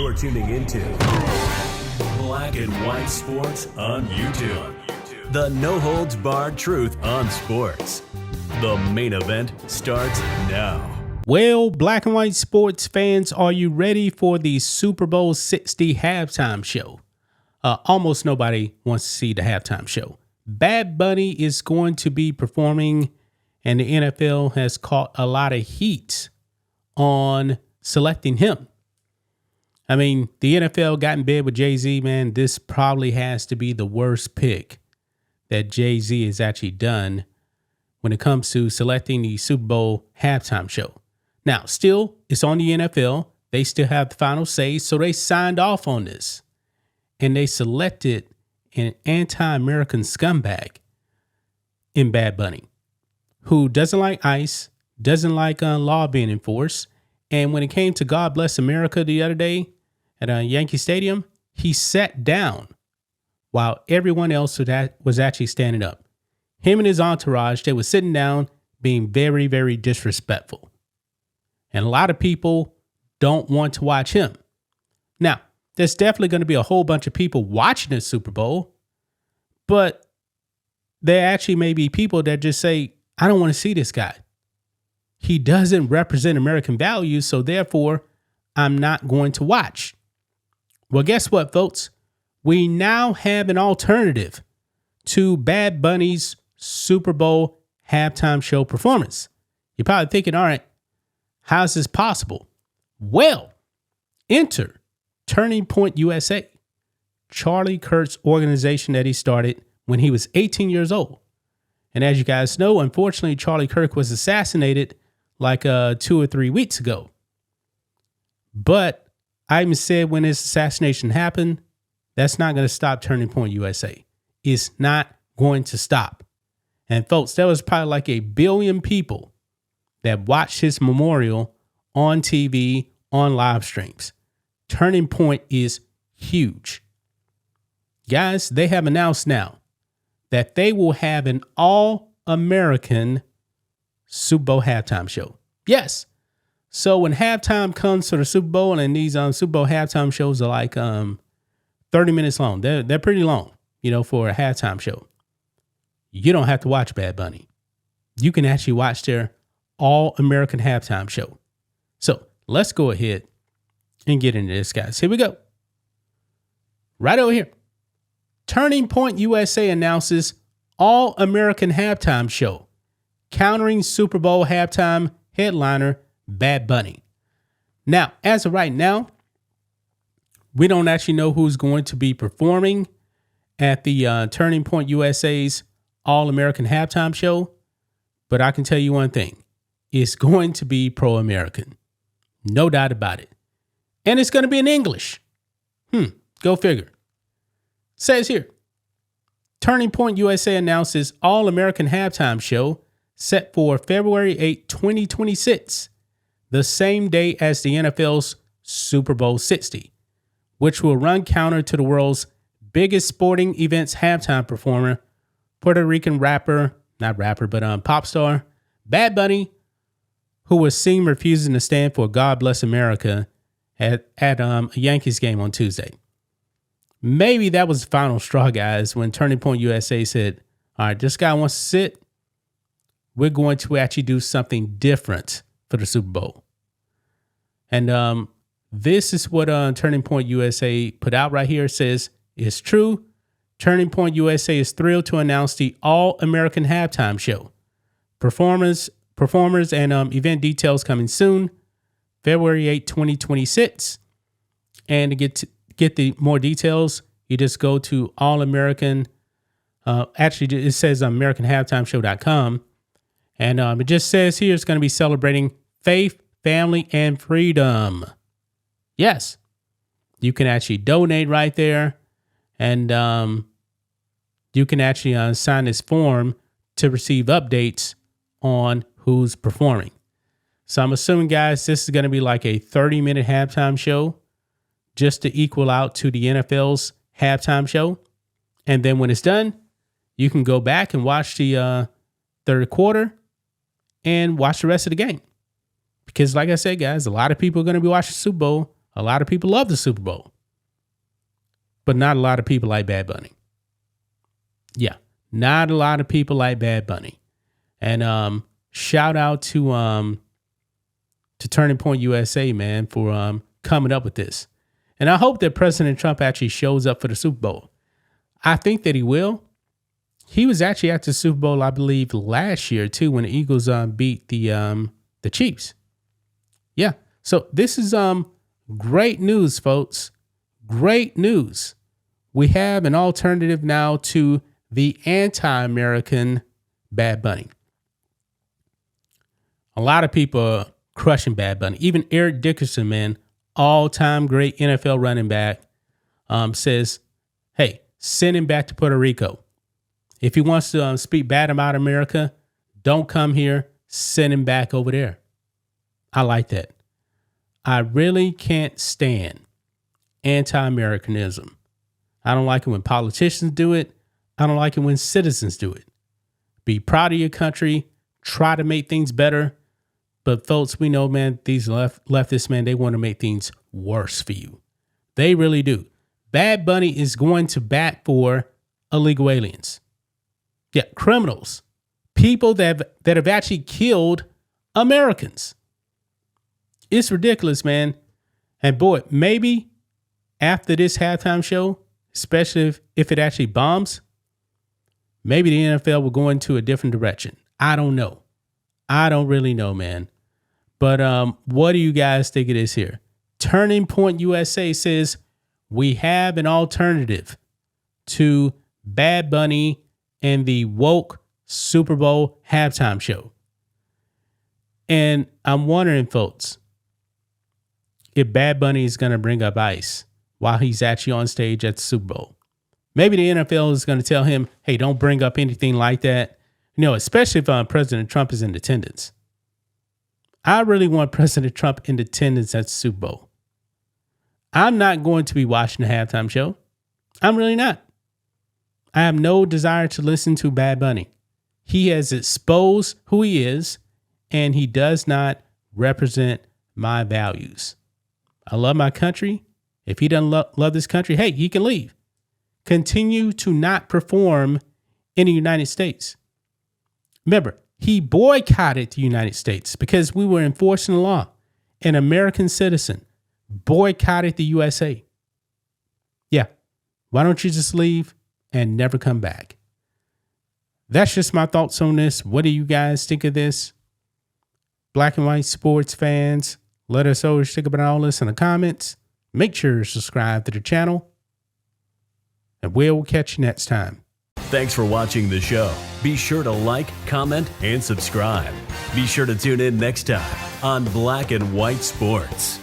You're tuning into Black and White Sports on YouTube. The no-holds-barred truth on sports. The main event starts now. Well, Black and White Sports fans, are you ready for the Super Bowl 60 halftime show? Almost nobody wants to see the halftime show. Bad Bunny is going to be performing, and the NFL has caught a lot of heat on selecting him. I mean, the NFL got in bed with Jay-Z, man. This probably has to be the worst pick that Jay-Z has actually done when it comes to selecting the Super Bowl halftime show. Now, still, it's on the NFL. They still have the final say, so they signed off on this. And they selected an anti-American scumbag in Bad Bunny, who doesn't like ICE, doesn't like law being enforced. And when it came to God Bless America the other day at Yankee Stadium, he sat down while everyone else was actually standing up. Him and his entourage, they were sitting down, being very, very disrespectful. And a lot of people don't want to watch him. Now, there's definitely going to be a whole bunch of people watching the Super Bowl, but there actually may be people that just say, I don't want to see this guy. He doesn't represent American values, so therefore, I'm not going to watch. Well, guess what, folks? We now have an alternative to Bad Bunny's Super Bowl halftime show performance. You're probably thinking, all right, how's this possible? Well, enter Turning Point USA, Charlie Kirk's organization that he started when he was 18 years old. And as you guys know, unfortunately, Charlie Kirk was assassinated like 2 or 3 weeks ago. But I even said when this assassination happened, that's not going to stop Turning Point USA. It's not going to stop. And folks, there was probably like 1 billion people that watched his memorial on TV, on live streams. Turning Point is huge. Guys, they have announced now that they will have an all-American Super Bowl halftime show. Yes. So when halftime comes for the Super Bowl, and these Super Bowl halftime shows are like 30 minutes long. They're pretty long, for a halftime show. You don't have to watch Bad Bunny. You can actually watch their all-American halftime show. So let's go ahead and get into this, guys. Here we go. Right over here. Turning Point USA announces all-American halftime show, countering Super Bowl halftime headliner Bad Bunny. Now, as of right now, we don't actually know who's going to be performing at the Turning Point USA's All-American halftime show, but I can tell you one thing. It's going to be pro-American. No doubt about it. And it's going to be in English. Go figure. Says here, Turning Point USA announces All-American halftime show set for February 8, 2026, the same day as the NFL's Super Bowl 60, which will run counter to the world's biggest sporting events halftime performer, Puerto Rican pop star, Bad Bunny, who was seen refusing to stand for God Bless America at a Yankees game on Tuesday. Maybe that was the final straw, guys, when Turning Point USA said, all right, this guy wants to sit. We're going to actually do something different for the Super Bowl. And this is what Turning Point USA put out right here. It says, it's true. Turning Point USA is thrilled to announce the All-American halftime show. Performers and event details coming soon, February 8, 2026. And to get the more details, you just go to All-American. Actually, it says AmericanHalftimeShow.com. And it just says here it's going to be celebrating faith, family, and freedom. Yes, you can actually donate right there. And you can actually sign this form to receive updates on who's performing. So I'm assuming, guys, this is going to be like a 30-minute halftime show just to equal out to the NFL's halftime show. And then when it's done, you can go back and watch the third quarter and watch the rest of the game. Because like I said, guys, a lot of people are going to be watching Super Bowl A lot of people love the Super Bowl, but not a lot of people like Bad Bunny. Yeah, not a lot of people like Bad Bunny. And shout out to Turning Point USA, man, for coming up with this. And I hope that President Trump actually shows up for the Super Bowl. I think that he will. He was actually at the Super Bowl, I believe, last year too, when the Eagles beat the Chiefs. Yeah. So this is great news, folks. Great news. We have an alternative now to the anti-American Bad Bunny. A lot of people are crushing Bad Bunny. Even Eric Dickerson, man, all-time great NFL running back, says, hey, send him back to Puerto Rico. If he wants to speak bad about America, don't come here. Send him back over there. I like that. I really can't stand anti-Americanism. I don't like it when politicians do it. I don't like it when citizens do it. Be proud of your country. Try to make things better. But folks, we know, man, these leftists, man, they want to make things worse for you. They really do. Bad Bunny is going to bat for illegal aliens. Yeah, criminals. People that have actually killed Americans. It's ridiculous, man. And boy, maybe after this halftime show, especially if it actually bombs, maybe the NFL will go into a different direction. I don't know. I don't really know, man. But what do you guys think it is here? Turning Point USA says we have an alternative to Bad Bunny and the woke Super Bowl halftime show. And I'm wondering, folks, if Bad Bunny is going to bring up ICE while he's actually on stage at the Super Bowl. Maybe the NFL is going to tell him, hey, don't bring up anything like that. You know, especially if President Trump is in attendance. I really want President Trump in attendance at the Super Bowl. I'm not going to be watching the halftime show. I'm really not. I have no desire to listen to Bad Bunny. He has exposed who he is, and he does not represent my values. I love my country. If he doesn't love this country, hey, he can leave. Continue to not perform in the United States. Remember, he boycotted the United States because we were enforcing the law. An American citizen boycotted the USA. Yeah. Why don't you just leave and never come back? That's just my thoughts on this. What do you guys think of this? Black and white sports fans, let us always think about all this in the comments. Make sure to subscribe to the channel. And we'll catch you next time. Thanks for watching the show. Be sure to like, comment, and subscribe. Be sure to tune in next time on Black and White Sports.